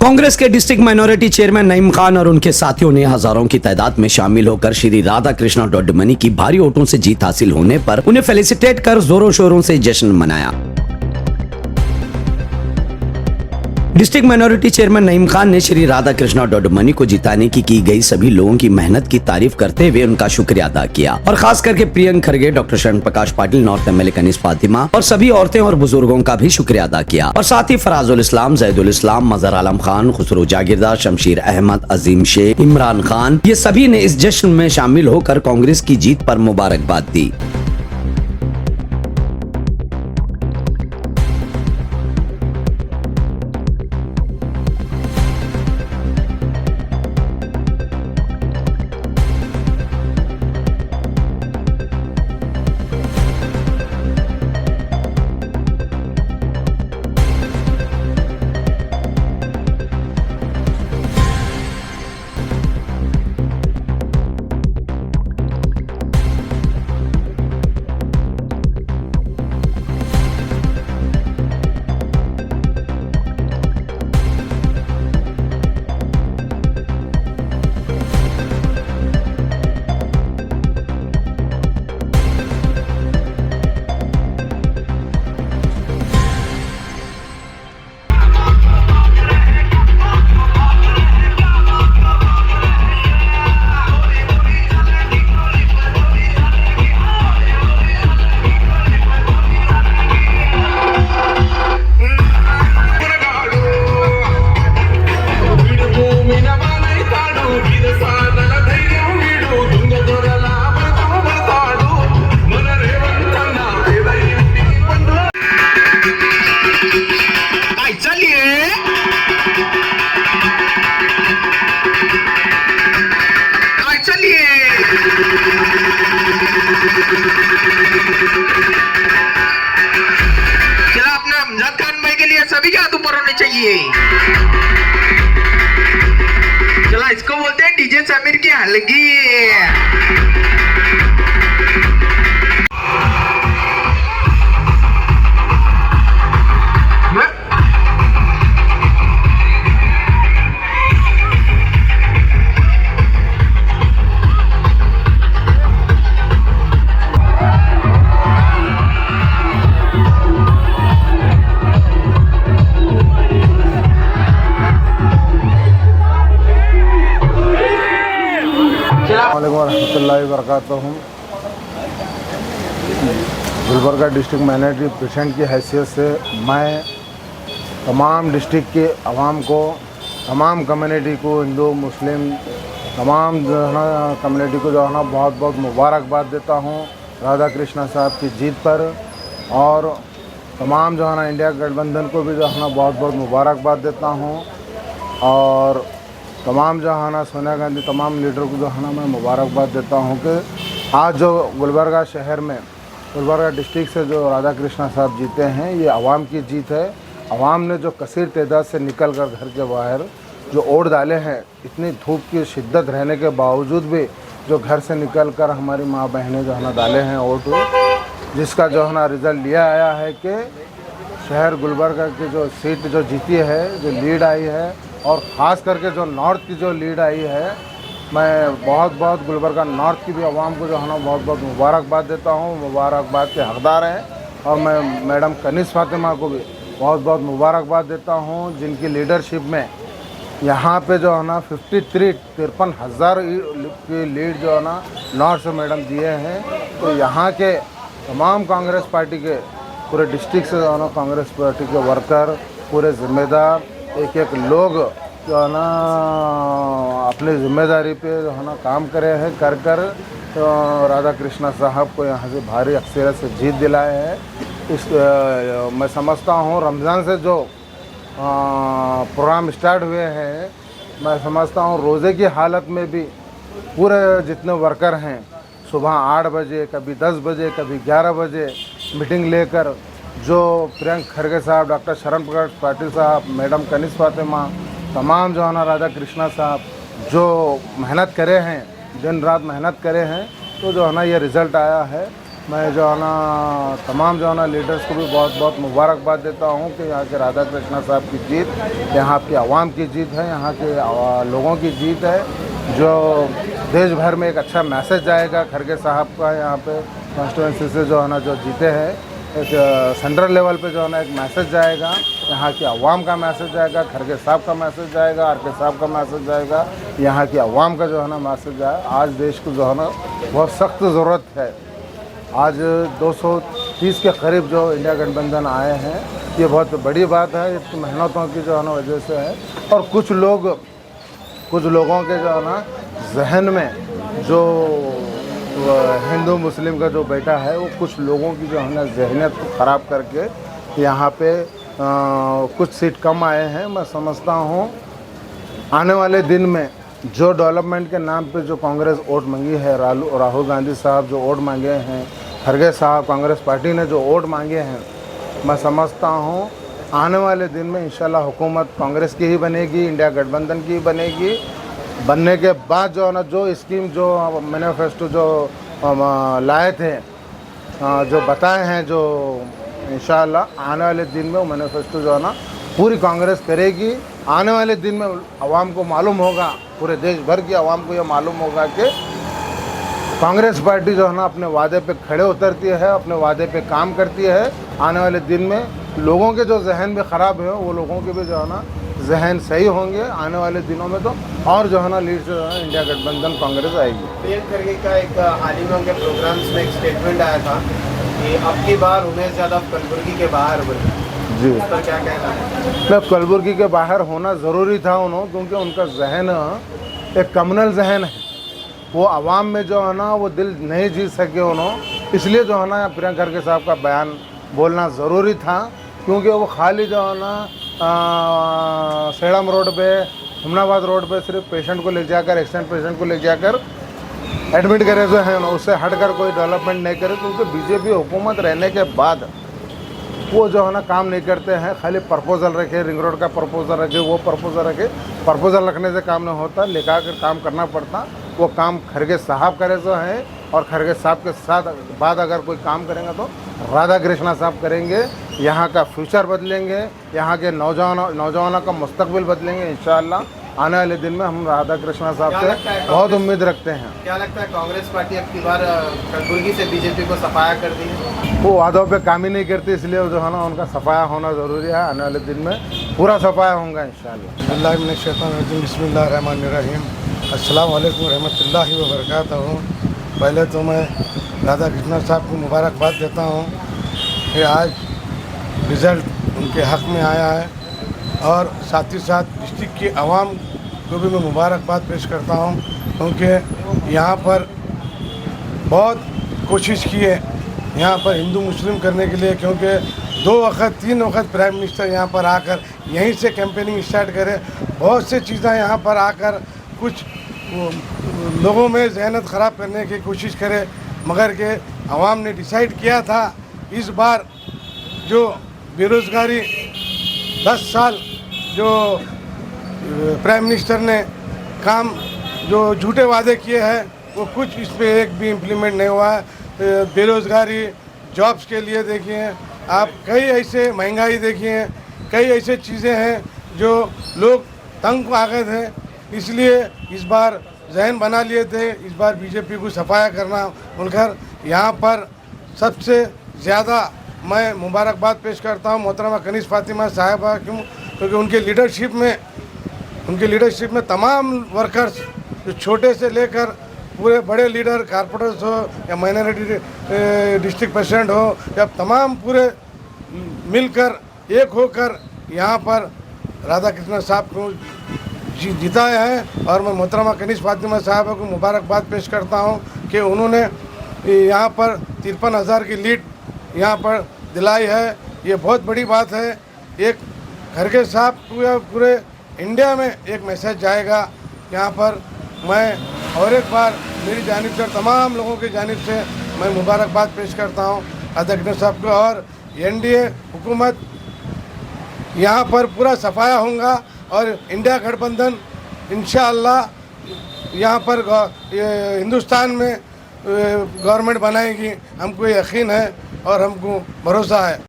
कांग्रेस के district minority chairman Naeem Khan और उनके साथियों ने हजारों की तादाद में शामिल होकर श्री राधा कृष्णा डोडमनी की भारी वोटों से जीत हासिल होने पर उन्हें फेलिसिटेट कर जोरों शोरों से जश्न मनाया। District minority chairman Naeem Khan ने श्री राधा कृष्णा डोडमनी को जिताने की गई सभी लोगों की मेहनत की तारीफ करते हुए उनका शुक्रिया अदा किया और खास करके प्रियंक खरगे, डॉक्टर शरण प्रकाश पाटिल, नॉर्थ एमएलए कनीज फातिमा और सभी औरतें और बुजुर्गों का भी शुक्रिया अदा किया। और साथ ही फराजुल इस्लाम, जैदुल इस्लाम, मजहर आलम खान, खुसरो जागीरदार, शमशीर अहमद, अजीम शेख, इमरान खान, ये सभी ने इस जश्न में शामिल होकर कांग्रेस की जीत पर मुबारकबाद दी। चला अपने अमजद खान भाई के लिए सभी के हाथ ऊपर होने चाहिए। चला इसको बोलते हैं डीजे समीर की हलगी। वरहमतुल्लाहि वबरकातुहू। गुलबर्गा डिस्ट्रिक्ट माइनॉरिटी प्रेसिडेंट की हैसियत से मैं तमाम डिस्ट्रिक्ट के अवाम को, तमाम कम्युनिटी को, हिंदू मुस्लिम तमाम जो है ना कम्युनिटी को जो है ना बहुत बहुत मुबारकबाद देता हूँ राधा कृष्णा साहब की जीत पर। और तमाम जो है ना इंडिया गठबंधन को भी जो है ना बहुत बहुत मुबारकबाद देता हूँ। और तमाम जो है ना सोनिया गांधी, तमाम लीडर को जो है ना मैं मुबारकबाद देता हूँ कि आज जो गुलबर्गा शहर में, गुलबर्गा डिस्ट्रिक्ट से जो राधा कृष्णा साहब जीते हैं, ये आवाम की जीत है। आवाम ने जो कसीर तादाद से निकल कर घर के बाहर जो वोट डाले हैं, इतनी धूप की शिद्दत रहने के बावजूद भी जो घर से निकल कर हमारी माँ बहनें जो है ना डाले हैं वोट, जिसका जो है ना रिज़ल्ट लिया आया है कि शहर गुलबर्गा की जो सीट जो जीती है, जो लीड आई है, और ख़ास करके जो नॉर्थ की जो लीड आई है, मैं बहुत बहुत गुलबर्गा नॉर्थ की भी आवाम को जो है ना बहुत बहुत मुबारकबाद देता हूँ। मुबारकबाद के हकदार हैं। और मैं मैडम कनीज फातिमा को भी बहुत बहुत मुबारकबाद देता हूँ, जिनकी लीडरशिप में यहाँ पे जो है ना 53,000 की लीड जो है ना नॉर्थ से मैडम दिए हैं। तो यहाँ के तमाम कांग्रेस पार्टी के पूरे डिस्ट्रिक्ट से जो है ना कांग्रेस पार्टी के वर्कर, पूरे ज़िम्मेदार, एक एक लोग जो है ना अपनी ज़िम्मेदारी पे जो है ना काम करे हैं, कर तो राधा कृष्णा साहब को यहाँ से भारी अक्सरियत से जीत दिलाए हैं। इस मैं समझता हूँ रमज़ान से जो प्रोग्राम स्टार्ट हुए हैं, मैं समझता हूँ रोज़े की हालत में भी पूरे जितने वर्कर हैं सुबह 8 बजे, कभी 10 बजे, कभी 11 बजे मीटिंग लेकर जो प्रियंक खरगे साहब, डॉक्टर शरण प्रकाश पाटिल साहब, मैडम कनीज फातिमा, तमाम जो है ना राधा कृष्णा साहब जो मेहनत करे हैं, दिन रात मेहनत करे हैं, तो जो है ना ये रिज़ल्ट आया है। मैं जो है ना तमाम जो है ना लीडर्स को भी बहुत बहुत मुबारकबाद देता हूँ कि यहाँ के राधा कृष्णा साहब की जीत यहाँ की आवाम की जीत है, यहाँ के लोगों की जीत है, जो देश भर में एक अच्छा मैसेज जाएगा। खरगे साहब का यहाँ पे कॉन्स्टिट्यूंसी से जो है ना जो जीते हैं, एक सेंट्रल लेवल पे जो है ना एक मैसेज जाएगा, यहाँ की आवाम का मैसेज जाएगा, खरगे साहब का मैसेज जाएगा, आर.के. साहब का मैसेज जाएगा, यहाँ की आवाम का जो है ना मैसेज जाएगा। आज देश को जो है ना बहुत सख्त ज़रूरत है। आज 230 के करीब जो इंडिया गठबंधन आए हैं, ये बहुत बड़ी बात है, इसकी मेहनतों की जो है ना वजह से है। और कुछ लोगों के जो है ना जहन में जो हिंदू मुस्लिम का जो बेटा है, वो कुछ लोगों की जो है ना जहनियत को ख़राब करके यहाँ पे कुछ सीट कम आए हैं। मैं समझता हूँ आने वाले दिन में जो डेवलपमेंट के नाम पे जो कांग्रेस वोट मांगी है, राहुल गांधी साहब जो वोट मांगे हैं, खरगे साहब कांग्रेस पार्टी ने जो वोट मांगे हैं, मैं समझता हूँ आने वाले दिन में इंशाल्लाह हुकूमत कांग्रेस की ही बनेगी, इंडिया गठबंधन की ही बनेगी। बनने के बाद जो है ना जो स्कीम जो मैनिफेस्टो जो लाए थे, जो बताए हैं, जो इंशाल्लाह आने वाले दिन में वो मैनिफेस्टो जो है ना पूरी कांग्रेस करेगी। आने वाले दिन में आवाम को मालूम होगा, पूरे देश भर की आवाम को ये मालूम होगा कि कांग्रेस पार्टी जो है ना अपने वादे पे खड़े उतरती है, अपने वादे पे काम करती है। आने वाले दिन में लोगों के जो जहन भी ख़राब है, वो लोगों के भी जो है ना जहन सही होंगे। आने वाले दिनों में तो और जो है ना लीड से इंडिया गठबंधन कांग्रेस आएगी। प्रियंक खरगे का एक हाल ही में उनके प्रोग्राम्स में एक स्टेटमेंट आया था कि अब की बार उमेश यादव कलबुर्गी के बाहर बने। जी, इस पर क्या कहना है? मतलब कलबुर्गी के बाहर होना ज़रूरी था उन्होंने, क्योंकि उनका जहन एक कम्युनल जहन है। वो आवाम में जो है ना वो दिल नहीं जीत सके उन्होंने, इसलिए जो है ना प्रियंक खरगे साहब का बयान बोलना ज़रूरी था। क्योंकि वो खाली जो है ना सेड़म रोड पे, हुमनाबाद रोड पे सिर्फ पेशेंट को ले जाकर, एक्सीडेंट पेशेंट को ले जाकर एडमिट करे जो है ना, उससे हटकर कोई डेवलपमेंट नहीं करे। क्योंकि बीजेपी हुकूमत रहने के बाद वो जो है ना काम नहीं करते हैं, खाली प्रपोजल रखे, रिंग रोड का प्रपोजल रखे, वो प्रपोजल रखे। प्रपोजल रखने से काम नहीं होता, लेकर कर काम करना पड़ता। वो काम खरगे साहब करे जो हैं, और खरगे साहब के साथ बाद अगर कोई काम करेंगे तो राधा कृष्णा साहब करेंगे। यहाँ का फ्यूचर बदलेंगे, यहाँ के नौजवानों का मुस्तकबिल बदलेंगे इंशाअल्लाह। आने वाले दिन में हम राधा कृष्णा साहब से बहुत उम्मीद रखते हैं। क्या लगता है कांग्रेस पार्टी अब की बार कलबुर्गी से बीजेपी को सफाया कर दी है? वो वादों पे काम ही नहीं करती, इसलिए जो है ना उनका सफाया होना ज़रूरी है। आने वाले दिन में पूरा सफाया होगा इंशाअल्लाह। बिस्मिल्लाहिर्रहमानिर्रहीम। अस्सलाम वालेकुम रहमतुल्लाहि व बरकातहू। पहले तो मैं राधा कृष्णा साहब को मुबारकबाद देता हूँ कि आज रिज़ल्ट उनके हक़ में आया है, और साथ ही साथ डिस्ट्रिक्ट की आवाम को भी मैं मुबारकबाद पेश करता हूँ, क्योंकि यहाँ पर बहुत कोशिश की है यहाँ पर हिंदू मुस्लिम करने के लिए। क्योंकि 2 वक्त 3 वक्त प्राइम मिनिस्टर यहाँ पर आकर यहीं से कैंपेनिंग स्टार्ट करे, बहुत से चीज़ें यहाँ पर आकर कुछ लोगों में जहनत ख़राब करने की कोशिश करे, मगर के आवाम ने डिसाइड किया था इस बार जो बेरोज़गारी 10 साल जो प्राइम मिनिस्टर ने काम जो झूठे वादे किए हैं, वो कुछ इस पर एक भी इम्प्लीमेंट नहीं हुआ है। बेरोज़गारी, जॉब्स के लिए देखिए आप, कई ऐसे महंगाई देखिए, कई ऐसे चीज़ें हैं जो लोग तंग आ गए थे। इसलिए इस बार जहन बना लिए थे इस बार बीजेपी को सफाया करना उनकर। यहाँ पर सबसे ज़्यादा मैं मुबारकबाद पेश करता हूँ मोहतरमा कनीज़ फातिमा साहिबा, क्योंकि उनके लीडरशिप में तमाम वर्कर्स, जो छोटे से लेकर पूरे बड़े लीडर, कारपोरेटर्स हो या माइनॉरिटी डिस्ट्रिक्ट प्रेसिडेंट हो, या तमाम पूरे मिलकर एक होकर यहाँ पर राधा कृष्णा साहब को जिताया है। और मैं मोहतरमा कनीज़ फातिमा साहिबा को मुबारकबाद पेश करता हूँ कि उन्होंने यहाँ पर 53,000 की लीड यहाँ पर दिलाई है। ये बहुत बड़ी बात है। एक खरगे साहब पूरे इंडिया में एक मैसेज जाएगा यहाँ पर। मैं और एक बार मेरी जानिब से, तमाम लोगों की जानिब से मैं मुबारकबाद पेश करता हूँ राधा कृष्णा साहब को। और एनडीए हुकूमत यहाँ पर पूरा सफाया होगा, और इंडिया गठबंधन इंशाअल्लाह यहाँ पर हिंदुस्तान में गवर्नमेंट बनाएगी, हमको यकीन है और हमको भरोसा है।